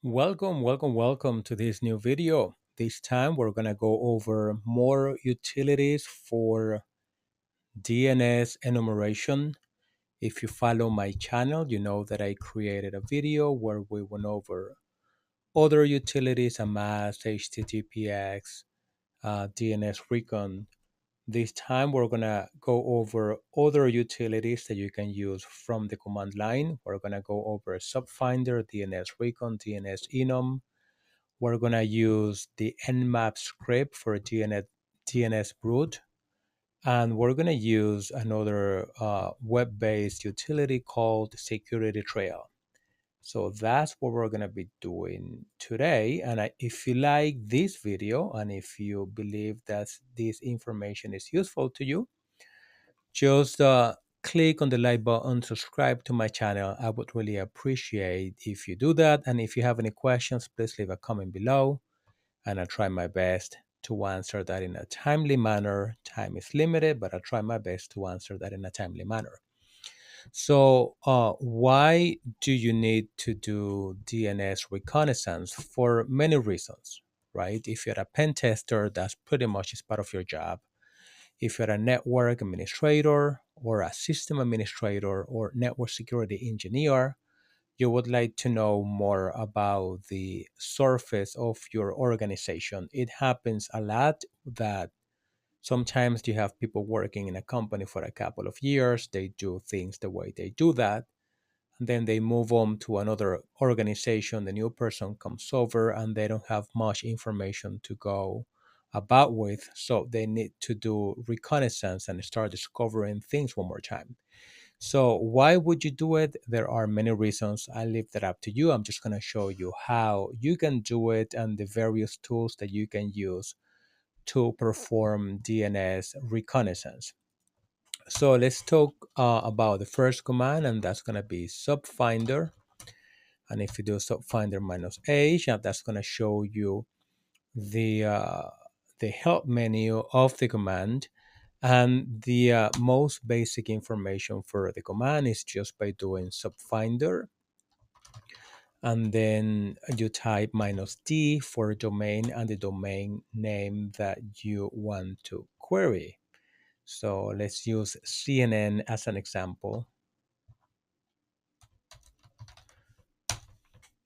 Welcome to this new video. This time we're going to go over more utilities for DNS enumeration. If you follow my channel, you know that I created a video where we went over other utilities, AMAS, HTTPS, DNS Recon. This time we're going to go over other utilities that you can use from the command line. We're going to go over Subfinder, DNS Recon, DNS Enum. We're going to use the Nmap script for DNS root, and we're going to use another web-based utility called Security Trail. So that's what we're going to be doing today. And if you like this video and if you believe that this information is useful to you, just click on the like button, subscribe to my channel. I would really appreciate if you do that. And if you have any questions, please leave a comment below and I'll try my best to answer that in a timely manner. Time is limited, but I'll try my best to answer that in a timely manner. So, why do you need to do DNS reconnaissance? For many reasons, right? If you're a pen tester, that's pretty much is part of your job. If you're a network administrator or a system administrator or network security engineer, you would like to know more about the surface of your organization. It happens a lot that sometimes you have people working in a company for a couple of years, they do things the way they do that, and then they move on to another organization. The new person comes over and they don't have much information to go about with, so they need to do reconnaissance and start discovering things one more time. So why would you do it? There are many reasons. I leave that up to you. I'm just going to show you how you can do it and the various tools that you can use to perform DNS reconnaissance. So let's talk about the first command, and that's going to be subfinder. And if you do subfinder -h, that's going to show you the help menu of the command. And the most basic information for the command is just by doing subfinder. And then you type -d for domain and the domain name that you want to query. So let's use CNN as an example.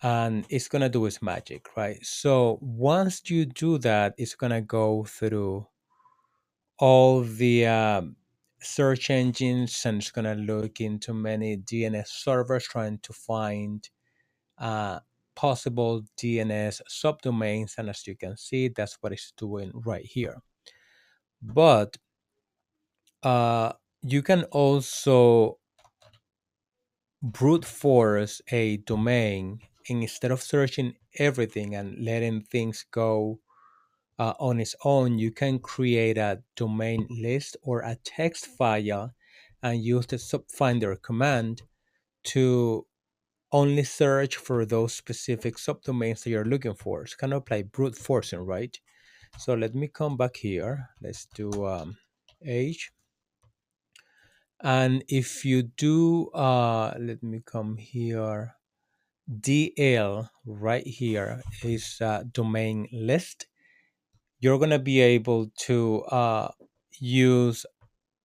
And it's going to do its magic, right? So once you do that, it's going to go through all the search engines and it's going to look into many DNS servers trying to find possible DNS subdomains. And as you can see, that's what it's doing right here. But you can also brute force a domain, and instead of searching everything and letting things go on its own, you can create a domain list or a text file and use the subfinder command to only search for those specific subdomains that you're looking for. It's kind of like brute forcing, right? So let me come back here. Let's do H. And if you do, let me come here. DL right here is domain list. You're going to be able to use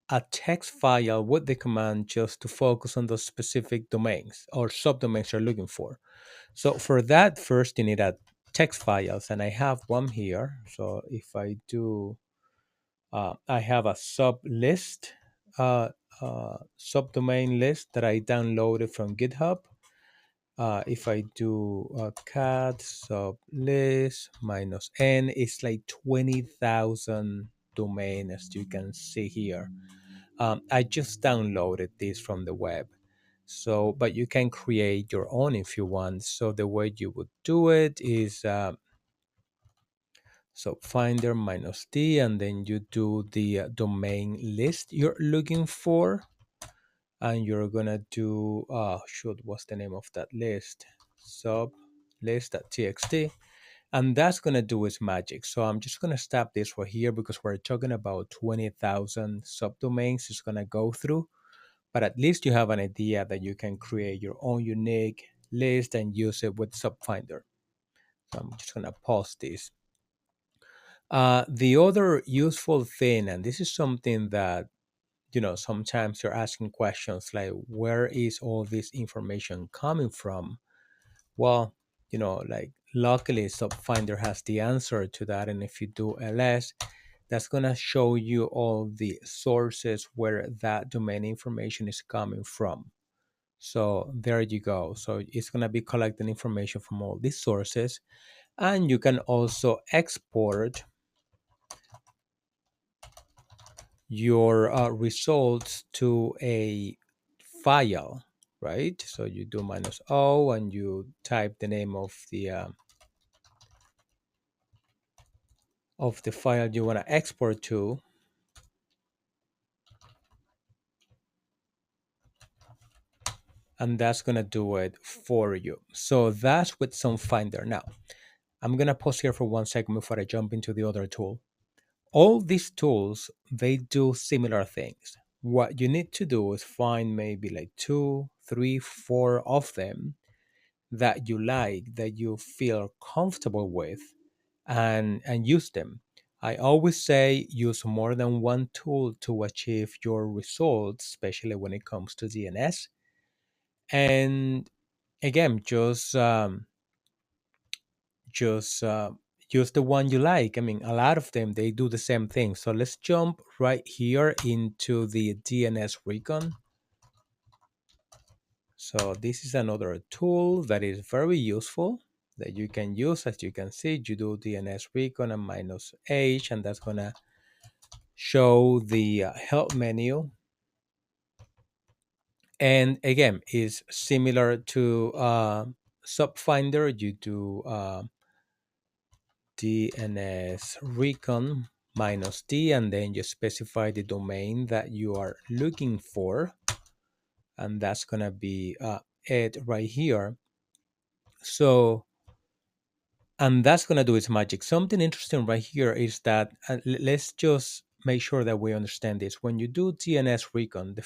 a text file with the command just to focus on those specific domains or subdomains you're looking for. So for that, first you need a text files, and I have one here. So if I do, I have a sub list, subdomain list that I downloaded from GitHub. If I do cat sub list -n, it's like 20,000 domain, as you can see here. I just downloaded this from the web. So, but you can create your own if you want. So the way you would do it is so finder -d, and then you do the domain list you're looking for. And you're gonna do, what's the name of that list? Sub list.txt. And that's gonna do its magic. So I'm just gonna stop this right here because we're talking about 20,000 subdomains it's gonna go through. But at least you have an idea that you can create your own unique list and use it with Subfinder. So I'm just gonna pause this. The other useful thing, and this is something that sometimes you're asking questions like, where is all this information coming from? Well, like luckily SubFinder has the answer to that, and if you do ls, that's gonna show you all the sources where that domain information is coming from. So there you go. So it's gonna be collecting information from all these sources, and you can also export your results to a file, right? So you do -o and you type the name of the file you want to export to, and that's going to do it for you. So that's with SoundFinder. Now, I'm going to pause here for 1 second before I jump into the other tool. All these tools, they do similar things. What you need to do is find maybe like 2, 3, 4 of them that you like, that you feel comfortable with, and use them. I always say use more than one tool to achieve your results, especially when it comes to DNS. And again, just use the one you like. I mean, a lot of them, they do the same thing. So let's jump right here into the DNS Recon. So this is another tool that is very useful that you can use. As you can see, you do DNS Recon and -H, and that's gonna show the help menu. And again, is similar to SubFinder. You do DNS Recon -D, and then you specify the domain that you are looking for, and that's gonna be it right here. So, and that's gonna do its magic. Something interesting right here is that let's just make sure that we understand this. When you do DNS Recon, the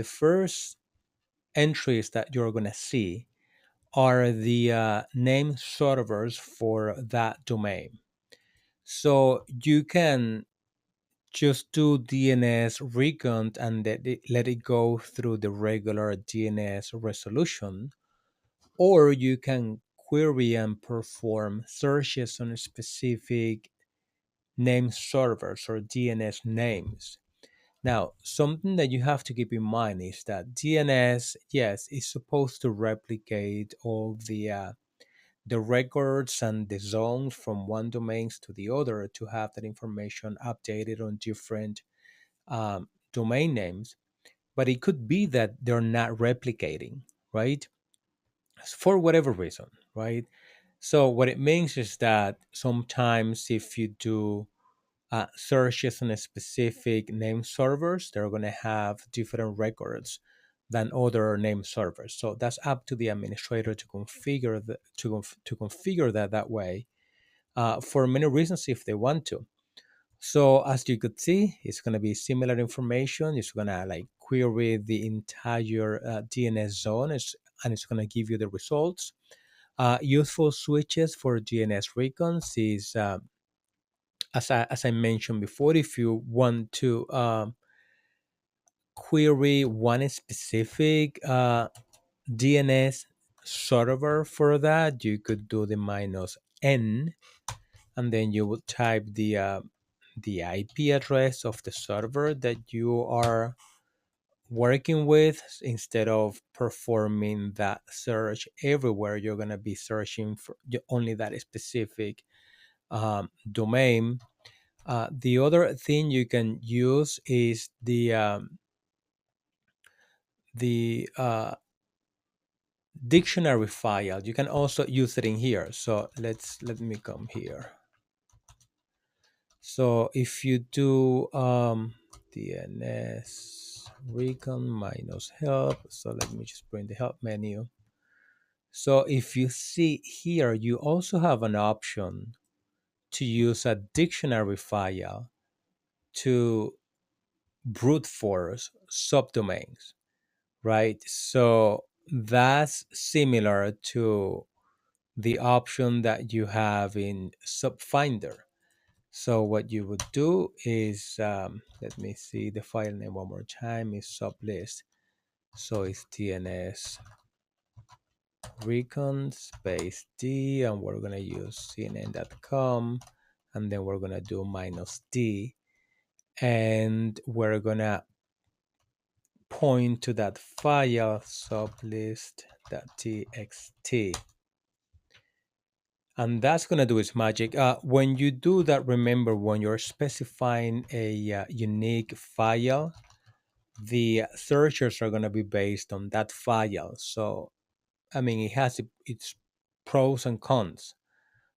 first entries that you're gonna see are the name servers for that domain. So you can just do DNS recon and let it go through the regular DNS resolution, or you can query and perform searches on specific name servers or DNS names. Now, something that you have to keep in mind is that DNS, yes, is supposed to replicate all the records and the zones from one domains to the other to have that information updated on different domain names. But it could be that they're not replicating, right? For whatever reason, right? So what it means is that sometimes if you do searches on a specific name servers, they're going to have different records than other name servers. So that's up to the administrator to configure to configure that way for many reasons if they want to. So as you could see, it's going to be similar information. It's going to like query the entire DNS zone, and it's going to give you the results. Useful switches for DNS recons is, as I mentioned before, if you want to query one specific DNS server for that, you could do the -N, and then you would type the IP address of the server that you are working with. Instead of performing that search everywhere, you're going to be searching for only that specific domain. The other thing you can use is the dictionary file. You can also use it in here. So let me come here. So if you do DNS recon -help, so let me just bring the help menu. So if you see here, you also have an option to use a dictionary file to brute force subdomains, right? So that's similar to the option that you have in Subfinder. So what you would do is, let me see the file name one more time, is sublist. So it's DNS recon space D, and we're gonna use cnn.com, and then we're gonna do -D, and we're gonna point to that file sublist.txt, and that's gonna do its magic. When you do that, remember when you're specifying a unique file, the searches are gonna be based on that file. So I mean, it has its pros and cons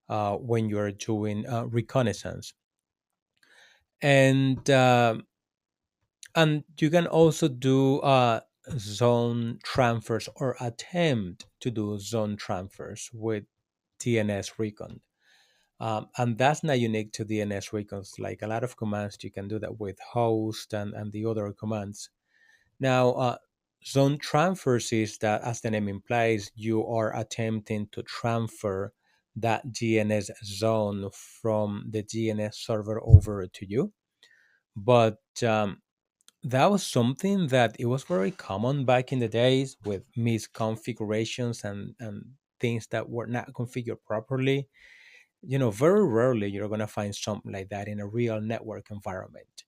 when you're doing reconnaissance, and you can also do zone transfers or attempt to do zone transfers with DNS Recon. And that's not unique to DNS Recons. Like a lot of commands, you can do that with host and the other commands. Now, zone transfers is that, as the name implies, you are attempting to transfer that DNS zone from the DNS server over to you. But that was something that it was very common back in the days with misconfigurations and things that were not configured properly. Very rarely you're going to find something like that in a real network environment,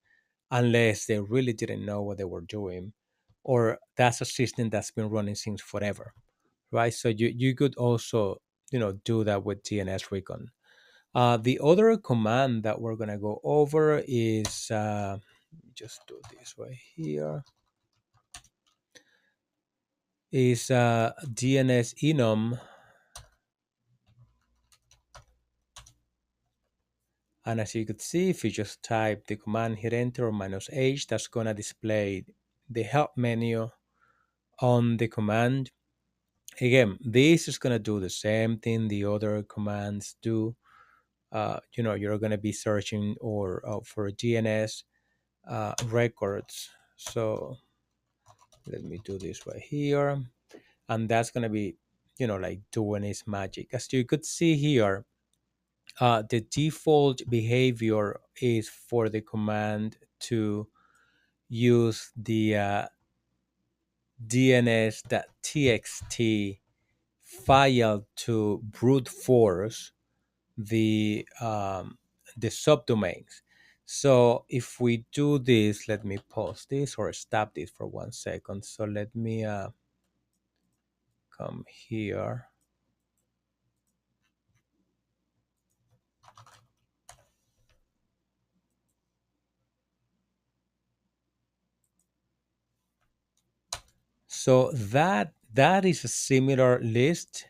unless they really didn't know what they were doing, or that's a system that's been running since forever, right? So you could also, do that with DNS Recon. The other command that we're going to go over is, just do this right here, is DNS enum. And as you could see, if you just type the command, hit enter or -H, that's going to display the help menu on the command. Again, this is going to do the same thing the other commands do. You're going to be searching or for DNS records. So let me do this right here. And that's going to be, like doing its magic. As you could see here, the default behavior is for the command to use the dns.txt file to brute force the subdomains. So if we do this, let me pause this or stop this for 1 second. So let me come here. So that is a similar list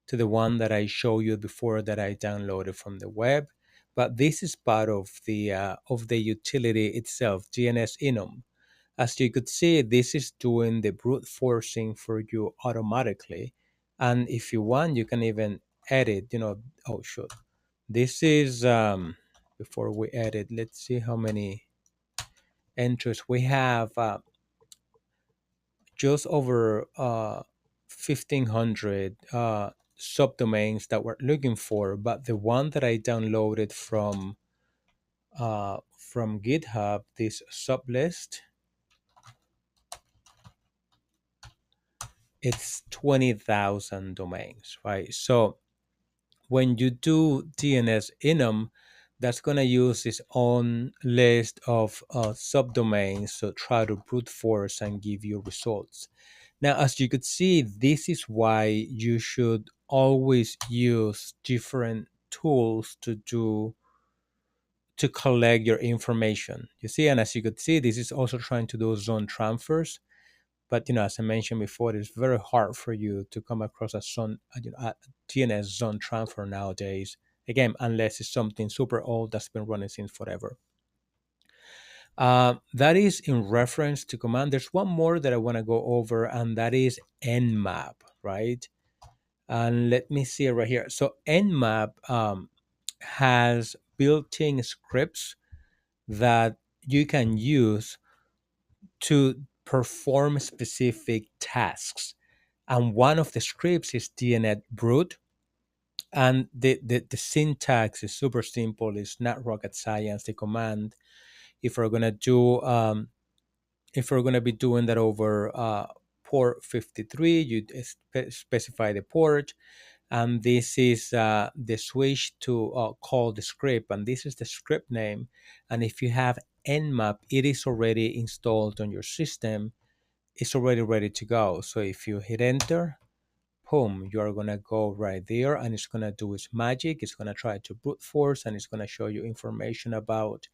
to the one that I showed you before that I downloaded from the web, but this is part of the utility itself, DNS enum. As you could see, this is doing the brute forcing for you automatically, and if you want, you can even edit. Oh shoot, this is before we edit. Let's see how many entries we have. Just over 1,500 subdomains that we're looking for, but the one that I downloaded from GitHub, this sublist, it's 20,000 domains, right? So when you do DNS enum, that's going to use its own list of subdomains to try to brute force and give you results. Now, as you could see, this is why you should always use different tools to collect your information. You see, and as you could see, this is also trying to do zone transfers. But as I mentioned before, it's very hard for you to come across a DNS zone transfer nowadays. Again, unless it's something super old that's been running since forever. That is in reference to command. There's one more that I want to go over, and that is Nmap, right? And let me see it right here. So Nmap has built-in scripts that you can use to perform specific tasks. And one of the scripts is DNS brute. And the syntax is super simple. It's not rocket science. The command, if we're gonna do if we're gonna be doing that over port 53, you specify the port, and this is the switch to call the script, and this is the script name. And if you have nmap, it is already installed on your system. It's already ready to go. So if you hit enter, boom, you are gonna go right there, and it's gonna do its magic. It's gonna try to brute force, and it's gonna show you information about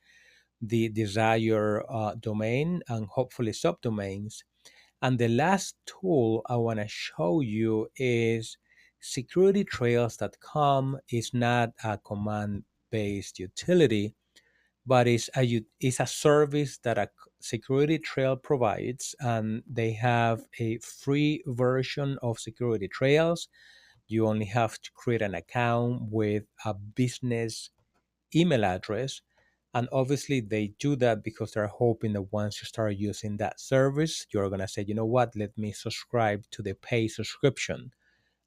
the desired domain and hopefully subdomains. And the last tool I want to show you is securitytrails.com. Is not a command-based utility, but it's a service that a security trail provides, and they have a free version of security trails. You only have to create an account with a business email address. And obviously, they do that because they're hoping that once you start using that service, you're going to say, you know what, let me subscribe to the pay subscription.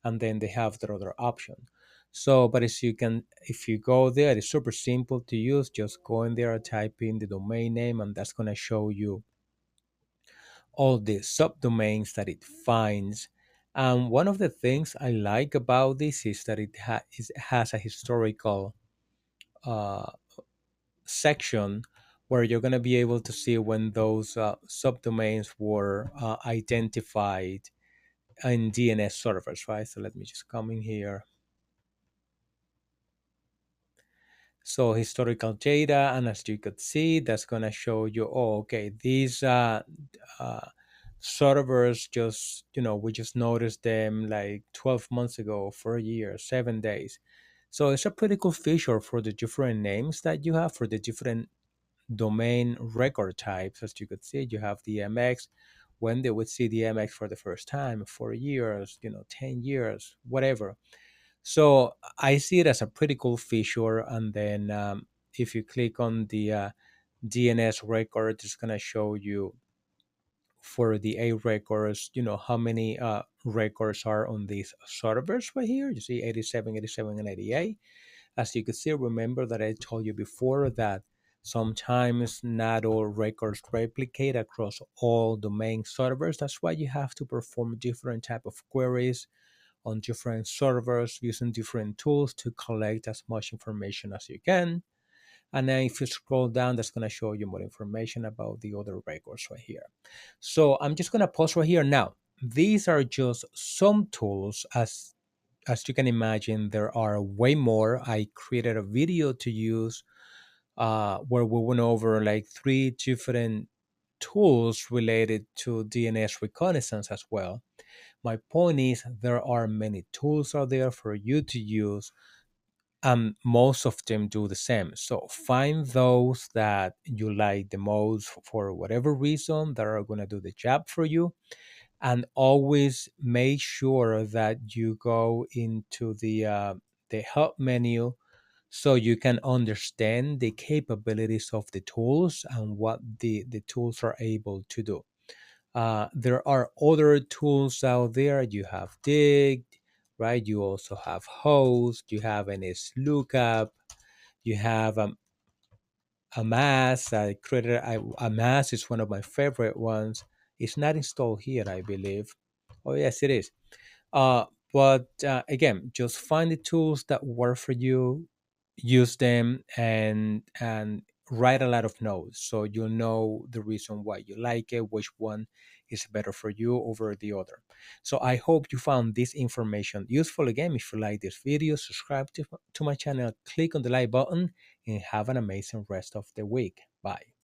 And then they have the other option. So, but as you can, if you go there, it's super simple to use. Just go in there, type in the domain name, and that's going to show you all the subdomains that it finds. And one of the things I like about this is that it has a historical uh, section where you're going to be able to see when those subdomains were identified in DNS servers, right? So let me just come in here. So historical data, and as you could see, that's going to show you, oh, okay, these uh, servers just, we just noticed them like 12 months ago, for a year, 7 days. So it's a pretty cool feature for the different names that you have, for the different domain record types. As you could see, you have the MX, when they would see the MX for the first time, 4 years, 10 years, whatever. So I see it as a pretty cool feature. And then if you click on the DNS record, it's going to show you for the A records, how many records are on these servers right here. You see 87, 87, and 88. As you can see, remember that I told you before that sometimes not all records replicate across all domain servers. That's why you have to perform different type of queries on different servers using different tools to collect as much information as you can. And then if you scroll down, that's going to show you more information about the other records right here. So I'm just going to pause right here. Now, these are just some tools. As you can imagine, there are way more. I created a video to use where we went over like 3 different tools related to DNS reconnaissance as well. My point is, there are many tools out there for you to use, and most of them do the same. So find those that you like the most for whatever reason that are going to do the job for you, and always make sure that you go into the help menu so you can understand the capabilities of the tools and what the tools are able to do. There are other tools out there. You have Dig, right? You also have Host. You have NSLookup. You have a mass. I created a mass is one of my favorite ones. It's not installed here, I believe. Oh yes, it is. Uh, but again, just find the tools that work for you, use them, and write a lot of notes so you'll know the reason why you like it, which one is better for you over the other. So I hope you found this information useful. Again, if you like this video, subscribe to my channel, click on the like button, and have an amazing rest of the week. Bye.